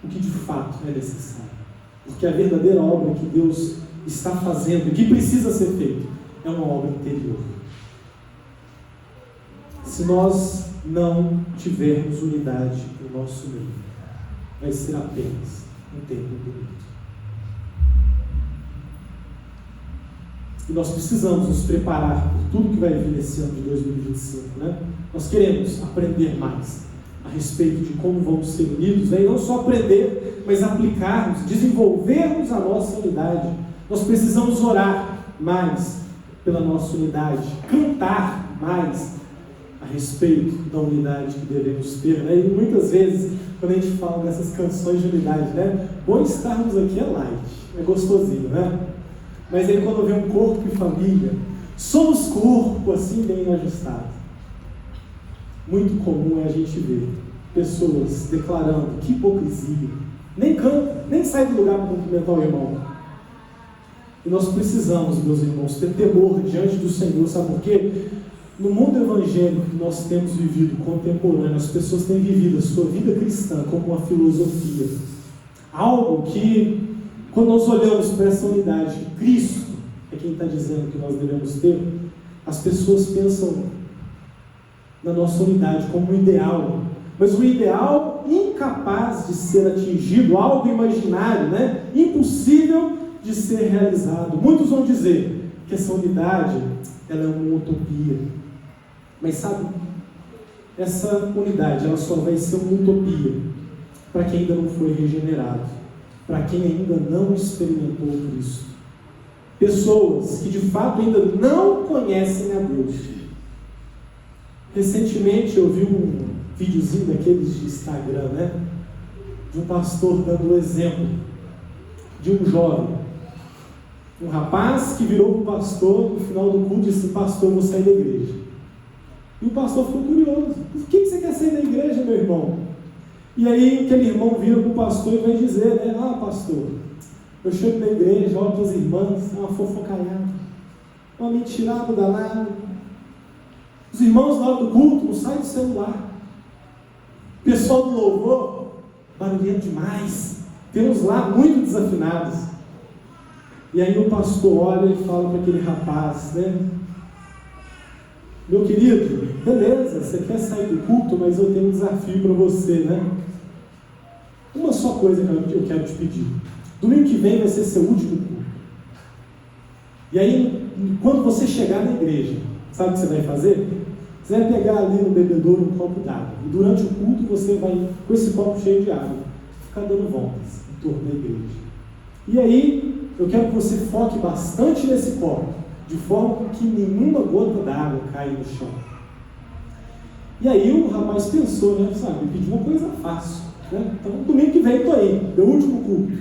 [SPEAKER 1] o que de fato é necessário. Porque a verdadeira obra que Deus está fazendo e que precisa ser feita é uma obra interior. Se nós não tivermos unidade no nosso meio, vai ser apenas um tempo bonito. E nós precisamos nos preparar por tudo que vai vir nesse ano de 2025, Nós queremos aprender mais a respeito de como vamos ser unidos, e não só aprender, mas aplicarmos, desenvolvermos a nossa unidade. Nós precisamos orar mais pela nossa unidade, cantar mais a respeito da unidade que devemos ter, E muitas vezes, quando a gente fala dessas canções de unidade, bom estarmos aqui é light, é gostosinho, Mas aí quando vem um corpo e família, somos corpo assim bem ajustado. Muito comum é a gente ver pessoas declarando, que hipocrisia, nem canta, nem sai do lugar para cumprimentar o irmão. E nós precisamos, meus irmãos, ter temor diante do Senhor, sabe por quê? No mundo evangélico que nós temos vivido, contemporâneo, as pessoas têm vivido a sua vida cristã como uma filosofia. Algo que, quando nós olhamos para essa unidade, que Cristo é quem está dizendo que nós devemos ter, as pessoas pensam na nossa unidade como um ideal, mas um ideal incapaz de ser atingido, algo imaginário, impossível de ser realizado. Muitos vão dizer que essa unidade ela é uma utopia, mas sabe, essa unidade ela só vai ser uma utopia para quem ainda não foi regenerado, para quem ainda não experimentou Cristo. Pessoas que de fato ainda não conhecem a Deus. Recentemente eu vi um videozinho daqueles de Instagram, de um pastor dando o exemplo de um jovem, um rapaz que virou para o pastor no final do culto e disse: pastor, eu vou sair da igreja. E o pastor ficou curioso: por que você quer sair da igreja, meu irmão? E aí aquele irmão vira para o pastor e vai dizer, né? Ah, pastor, eu chego na igreja, olho para as irmãs, uma fofocaiada, uma mentirada danada. Os irmãos na hora do culto não saem do celular. O pessoal do louvor, barulhento demais. Tem uns lá muito desafinados. E aí o pastor olha e fala para aquele rapaz, né? Meu querido, beleza, você quer sair do culto, mas eu tenho um desafio para você, né? Uma só coisa que eu quero te pedir. Domingo que vem vai ser seu último culto. E aí, quando você chegar na igreja, sabe o que você vai fazer? Você vai pegar ali no bebedouro um copo d'água. E durante o culto você vai, com esse copo cheio de água, ficar dando voltas em torno da igreja. E aí, eu quero que você foque bastante nesse copo, de forma que nenhuma gota d'água caia no chão. E aí o rapaz pensou, né? Sabe, pediu uma coisa fácil, né? Então, domingo que vem estou aí, meu último culto.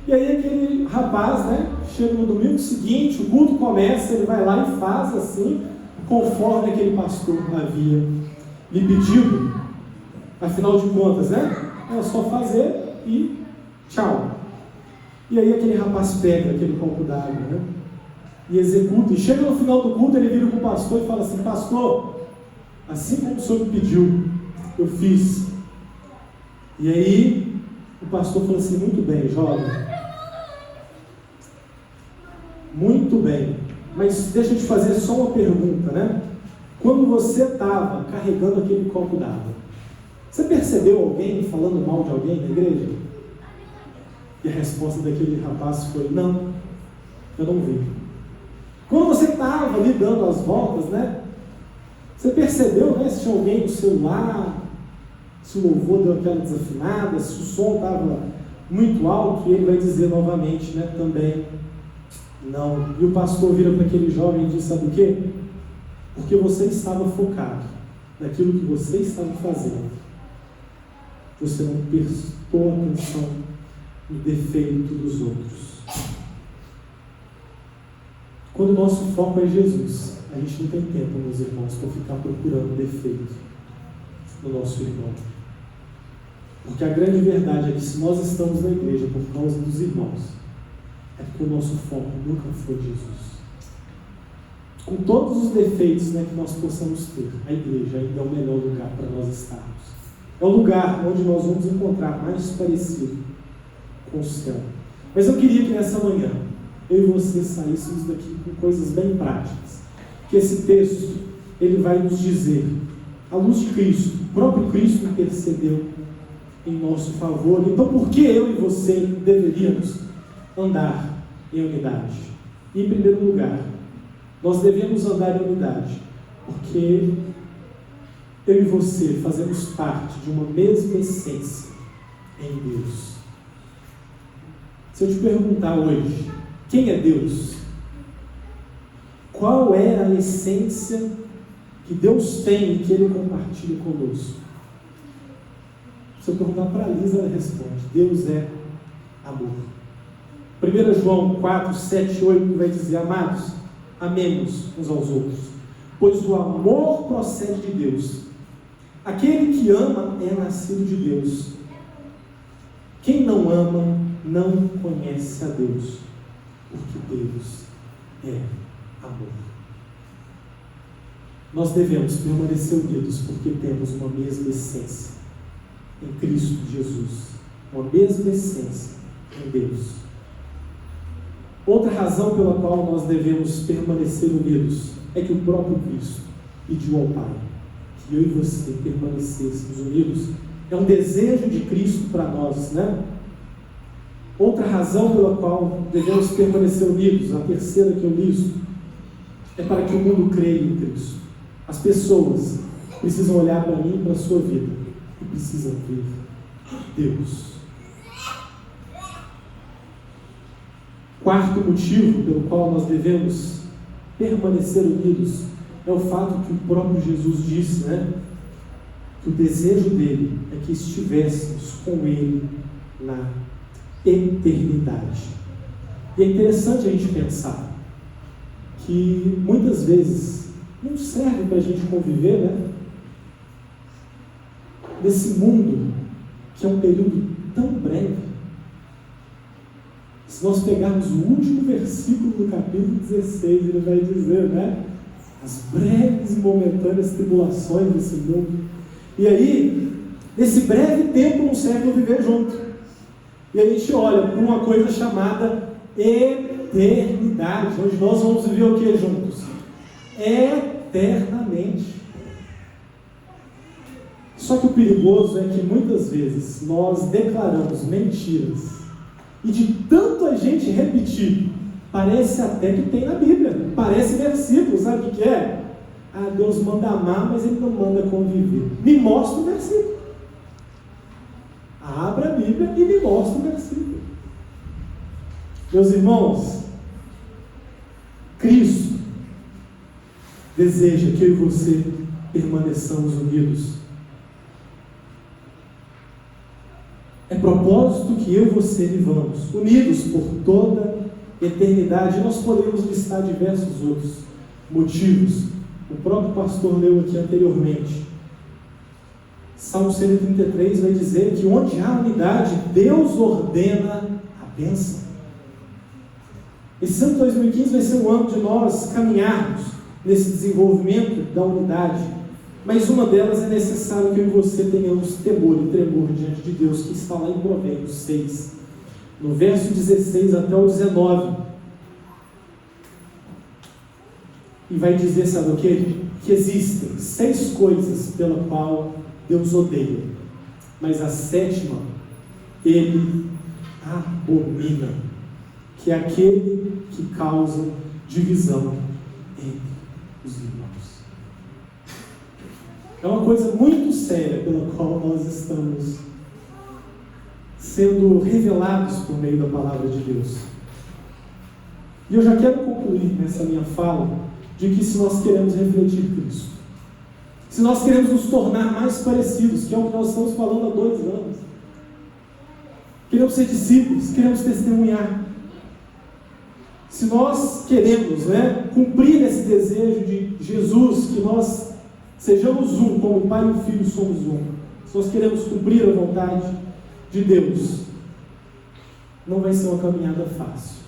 [SPEAKER 1] E aí aquele rapaz, né? Chega no domingo seguinte, o culto começa, ele vai lá e faz assim, conforme aquele pastor havia lhe pedido. Afinal de contas, né? É só fazer e tchau. E aí aquele rapaz pega aquele copo d'água, né? E executa. E chega no final do culto, ele vira para o pastor e fala assim: pastor, assim como o senhor me pediu, eu fiz. E aí o pastor falou assim: muito bem, jovem, muito bem, mas deixa eu te fazer só uma pergunta, né? Quando você estava carregando aquele copo d'água, você percebeu alguém falando mal de alguém na igreja? E a resposta daquele rapaz foi: não, eu não vi. Quando você estava ali dando as voltas, né? Você percebeu, né, se tinha alguém no celular, se o louvor deu aquela desafinada, se o som estava muito alto? E ele vai dizer novamente, né, também não. E o pastor vira para aquele jovem e diz: sabe o quê? Porque você estava focado naquilo que você estava fazendo. Você não prestou atenção no defeito dos outros. Quando o nosso foco é Jesus, a gente não tem tempo, meus irmãos, para ficar procurando defeito no nosso irmão. Porque a grande verdade é que se nós estamos na igreja por causa dos irmãos, é porque o nosso foco nunca foi Jesus. Com todos os defeitos, né, que nós possamos ter, a igreja ainda é o melhor lugar para nós estarmos. É o lugar onde nós vamos encontrar mais parecido com o céu. Mas eu queria que nessa manhã eu e você saíssemos daqui com coisas bem práticas. Que esse texto, ele vai nos dizer, à luz de Cristo, o próprio Cristo intercedeu em nosso favor. Então, por que eu e você deveríamos andar em unidade? E, em primeiro lugar, nós devemos andar em unidade porque eu e você fazemos parte de uma mesma essência em Deus. Se eu te perguntar hoje, quem é Deus? Qual é a essência que Deus tem e que Ele compartilha conosco? Se eu perguntar para a Lisa, ela responde: Deus é amor. 1 João 4, 7 e 8 vai dizer: amados, amemos uns aos outros, pois o amor procede de Deus. Aquele que ama é nascido de Deus. Quem não ama não conhece a Deus, porque Deus é amor. Nós devemos permanecer unidos porque temos uma mesma essência em Cristo Jesus, uma mesma essência em Deus. Outra razão pela qual nós devemos permanecer unidos é que o próprio Cristo pediu ao Pai que eu e você permanecêssemos unidos. É um desejo de Cristo para nós, né? Outra razão pela qual devemos permanecer unidos, a terceira que eu listo, é para que o mundo creia em Cristo. As pessoas precisam olhar para mim e para a sua vida e precisam ver Deus. Quarto motivo pelo qual nós devemos permanecer unidos é o fato que o próprio Jesus disse, né? Que o desejo dele é que estivéssemos com ele na eternidade. E é interessante a gente pensar que muitas vezes não serve para a gente conviver, né? Nesse mundo que é um período tão breve. Se nós pegarmos o último versículo do capítulo 16, ele vai dizer, né? As breves e momentâneas tribulações desse mundo. E aí, nesse breve tempo, um século viver junto. E a gente olha para uma coisa chamada eternidade, onde nós vamos viver o que juntos? Eternamente. Só que o perigoso é que muitas vezes nós declaramos mentiras, e de tanto a gente repetir, parece até que tem na Bíblia, parece versículo, sabe o que é? Ah, Deus manda amar, mas Ele não manda conviver. Me mostra o versículo. Abra a Bíblia e me mostra o versículo. Meus irmãos, Cristo deseja que eu e você permaneçamos unidos. É propósito que eu e você vivamos unidos por toda eternidade. Nós podemos listar diversos outros motivos. O próprio pastor leu aqui anteriormente. Salmo 133 vai dizer que onde há unidade, Deus ordena a bênção. Esse ano de 2015 vai ser um ano de nós caminharmos nesse desenvolvimento da unidade. Mas uma delas é necessário que eu e você tenhamos temor e tremor diante de Deus, que está lá em Provérbios 6, no verso 16 até o 19. E vai dizer, sabe o quê? Que existem 6 coisas pela qual Deus odeia, mas a 7ª Ele abomina, que é aquele que causa divisão entre os irmãos. É uma coisa muito séria pela qual nós estamos sendo revelados por meio da palavra de Deus. E eu já quero concluir nessa minha fala de que se nós queremos refletir Cristo, se nós queremos nos tornar mais parecidos, que é o que nós estamos falando há 2 anos, queremos ser discípulos, queremos testemunhar, se nós queremos cumprir esse desejo de Jesus, que nós sejamos um, como o Pai e o Filho somos um, se nós queremos cumprir a vontade de Deus, não vai ser uma caminhada fácil.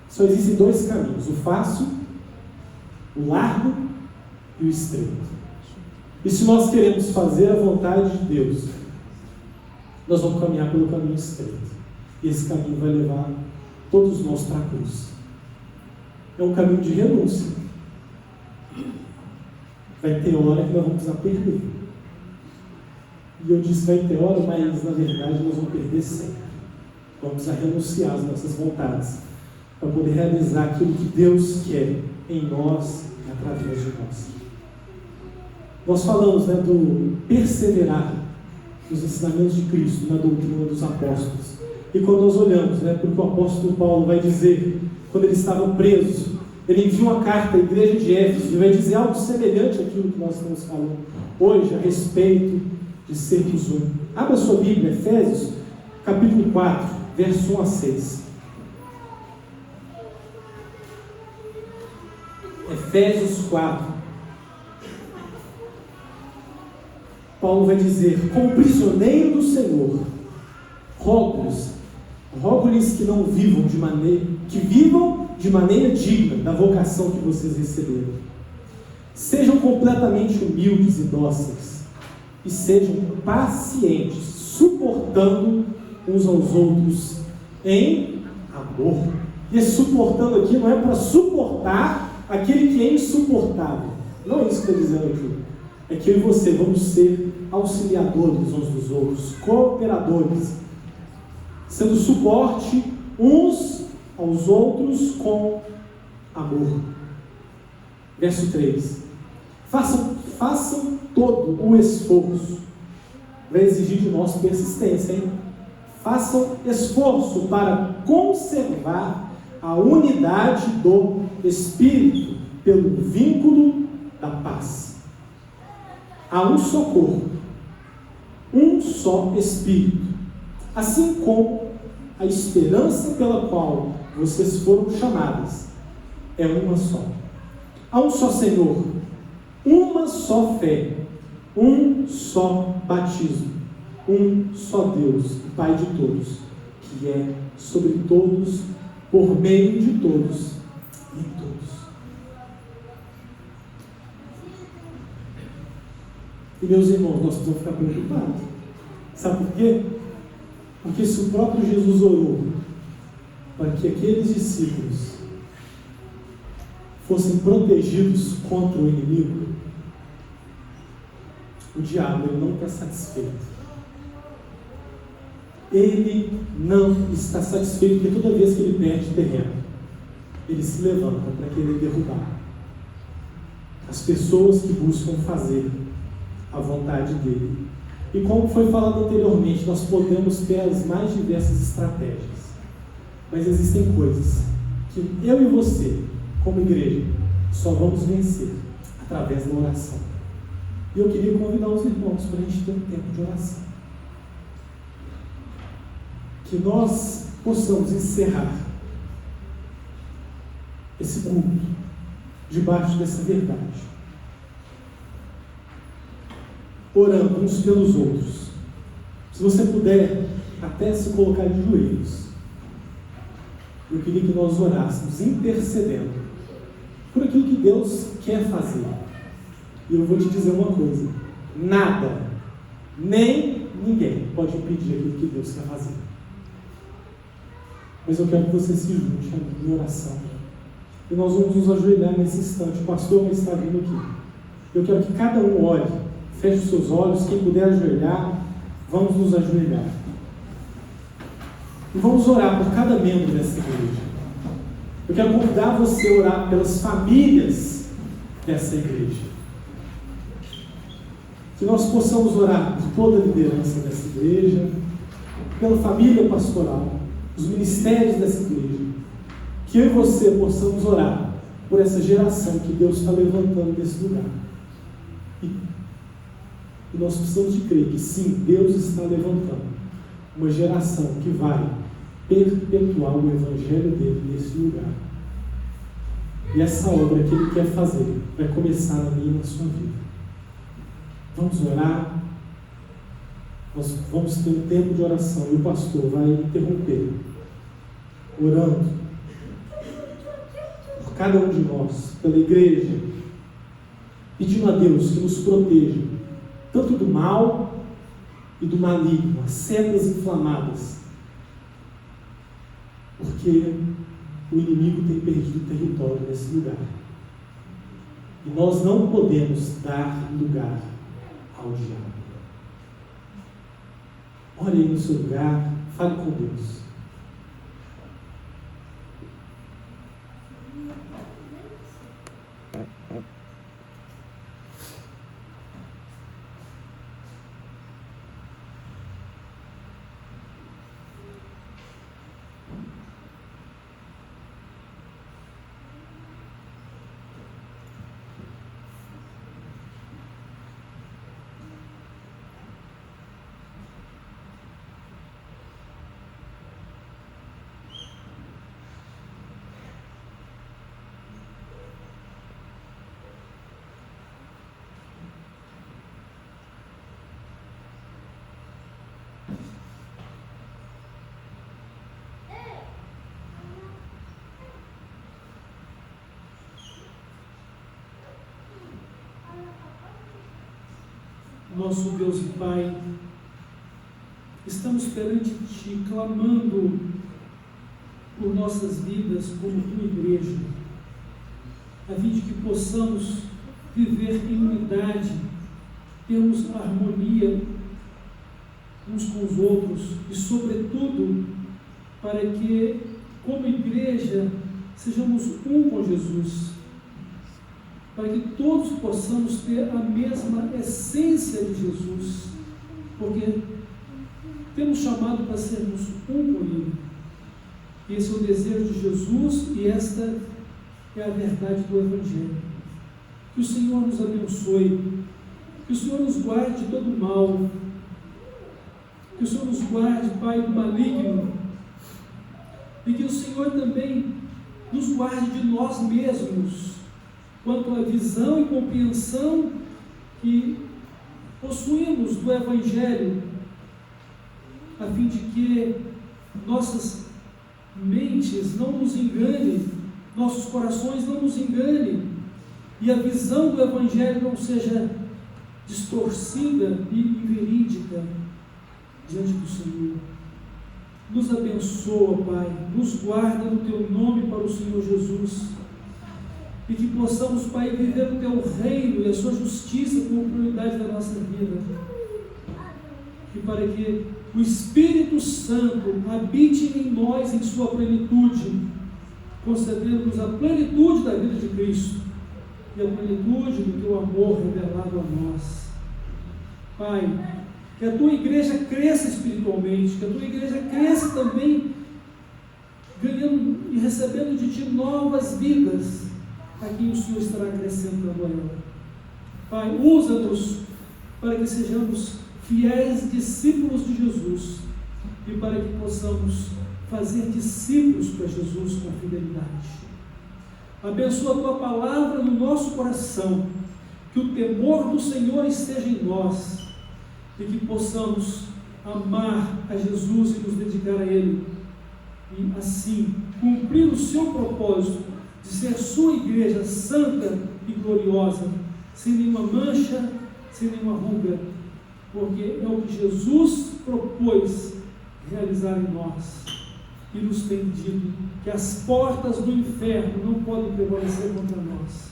[SPEAKER 1] Só existem 2 caminhos: o fácil, o largo e o estreito. E se nós queremos fazer a vontade de Deus, nós vamos caminhar pelo caminho estreito. E esse caminho vai levar todos nós para a cruz. É um caminho de renúncia. Vai ter hora que nós vamos precisar perder. E eu disse vai ter hora, mas na verdade nós vamos perder sempre. Vamos precisar renunciar às nossas vontades para poder realizar aquilo que Deus quer em nós e através de nós. Nós falamos do perseverar nos ensinamentos de Cristo, na doutrina dos apóstolos. E quando nós olhamos para o que o apóstolo Paulo vai dizer, quando ele estava preso, ele envia uma carta à igreja de Éfeso, e vai dizer algo semelhante àquilo que nós estamos falando hoje, a respeito de sermos um. Abra sua Bíblia, Efésios, capítulo 4, verso 1 a 6. Efésios 4. Paulo vai dizer: como prisioneiro do Senhor, rogo-lhes que não vivam de maneira digna da vocação que vocês receberam. Sejam completamente humildes e dóceis, e sejam pacientes, suportando uns aos outros em amor. E esse suportando aqui não é para suportar aquele que é insuportável. Não é isso que está dizendo aqui. É que eu e você vamos ser auxiliadores uns dos outros, cooperadores, sendo suporte uns aos outros com amor. Verso 3. Façam todo o esforço. Vai exigir de nós persistência, hein? Façam esforço para conservar a unidade do Espírito pelo vínculo da paz. Há um só corpo, um só Espírito, assim como a esperança pela qual vocês foram chamadas é uma só. Há um só Senhor, uma só fé, um só batismo, um só Deus, o Pai de todos, que é sobre todos, por meio de todos e em todos. E meus irmãos, nós precisamos ficar preocupados. Sabe por quê? Porque se o próprio Jesus orou para que aqueles discípulos fossem protegidos contra o inimigo, o diabo ele não está satisfeito. Ele não está satisfeito, porque toda vez que ele perde terreno, ele se levanta para querer derrubar as pessoas que buscam fazer a vontade dele. E como foi falado anteriormente, nós podemos ter as mais diversas estratégias, mas existem coisas que eu e você, como igreja, só vamos vencer através da oração. E eu queria convidar os irmãos para a gente ter um tempo de oração, que nós possamos encerrar esse culto debaixo dessa verdade, orando uns pelos outros. Se você puder até se colocar de joelhos, eu queria que nós orássemos intercedendo por aquilo que Deus quer fazer. E eu vou te dizer uma coisa: nada, nem ninguém pode impedir aquilo que Deus quer fazer. Mas eu quero que você se junte a minha oração, e nós vamos nos ajoelhar nesse instante. O pastor vai estar vindo aqui. Eu quero que cada um olhe, feche os seus olhos. Quem puder ajoelhar, vamos nos ajoelhar. E vamos orar por cada membro dessa igreja. Eu quero convidar você a orar pelas famílias dessa igreja. Que nós possamos orar por toda a liderança dessa igreja, pela família pastoral, os ministérios dessa igreja. Que eu e você possamos orar por essa geração que Deus está levantando nesse lugar. E nós precisamos de crer que sim, Deus está levantando uma geração que vai perpetuar o evangelho dele nesse lugar. E essa obra que ele quer fazer vai começar na minha e na sua vida. Vamos orar. Nós vamos ter um tempo de oração e o pastor vai interromper, orando por cada um de nós, pela igreja, pedindo a Deus que nos proteja tanto do mal e do maligno, as setas inflamadas, porque o inimigo tem perdido território nesse lugar e nós não podemos dar lugar ao diabo. Ore aí no seu lugar, fale com Deus. Nosso Deus e Pai, estamos perante Ti, clamando por nossas vidas como Tua igreja, a fim de que possamos viver em unidade, termos harmonia uns com os outros e, sobretudo, para que, como igreja, sejamos um com Jesus, para que todos possamos ter a mesma essência de Jesus, porque temos chamado para sermos um com Ele. Esse é o desejo de Jesus e esta é a verdade do Evangelho. Que o Senhor nos abençoe, que o Senhor nos guarde de todo mal, que o Senhor nos guarde, Pai, do maligno, e que o Senhor também nos guarde de nós mesmos, quanto à visão e compreensão que possuímos do Evangelho,
[SPEAKER 3] a fim de que nossas mentes não nos enganem, nossos corações não nos enganem, e a visão do Evangelho não seja distorcida e inverídica diante do Senhor. Nos abençoa, Pai, nos guarda no Teu nome para o Senhor Jesus, e que possamos, Pai, viver o Teu reino e a Sua justiça como prioridade da nossa vida, e para que o Espírito Santo habite em nós em sua plenitude, concedendo-nos a plenitude da vida de Cristo e a plenitude do Teu amor revelado a nós. Pai, que a Tua igreja cresça espiritualmente, que a Tua igreja cresça também, ganhando e recebendo de Ti novas vidas, a quem o Senhor estará acrescentando a ela. Pai, usa-nos para que sejamos fiéis discípulos de Jesus e para que possamos fazer discípulos para Jesus com fidelidade. Abençoa a Tua palavra no nosso coração, que o temor do Senhor esteja em nós e que possamos amar a Jesus e nos dedicar a Ele e assim cumprir o Seu propósito de ser Sua igreja santa e gloriosa, sem nenhuma mancha, sem nenhuma ruga, porque é o que Jesus propôs realizar em nós e nos tem dito que as portas do inferno não podem prevalecer contra nós.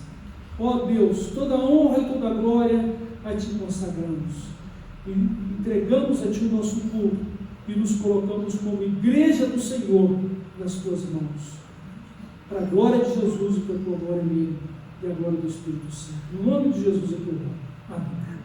[SPEAKER 3] Ó Deus, toda honra e toda glória a Ti consagramos, e entregamos a Ti o nosso culto e nos colocamos como igreja do Senhor nas Tuas mãos, para a glória de Jesus e para a Tua glória nele e a glória do Espírito Santo. No nome de Jesus é que eu oro. Amém.